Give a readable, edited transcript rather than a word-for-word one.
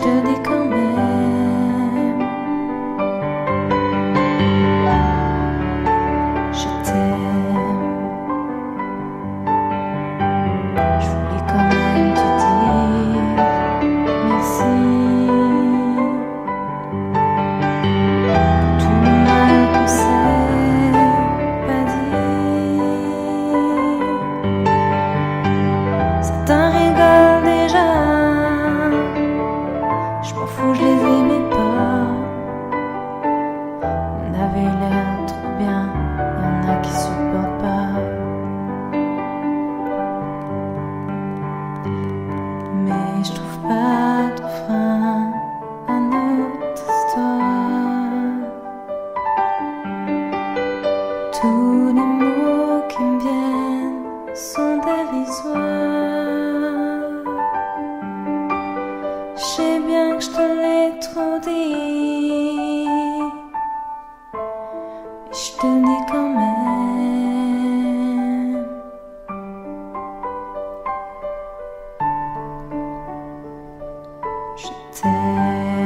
te dis quand même, je t'aime. Je voulais quand même te dire merci pour tout le mal qu'on s'est pas dit. Certains rigolent déjà, je m'en fous, je les aimais pas. On avait l'air trop bien, y'en a qui supportent pas. Mais je trouve pas de frein à notre histoire. Tous les mots qui me viennent sont dérisoires. Je sais bien que je te l'ai trop dit, mais je te le dis quand même. Je t'aime.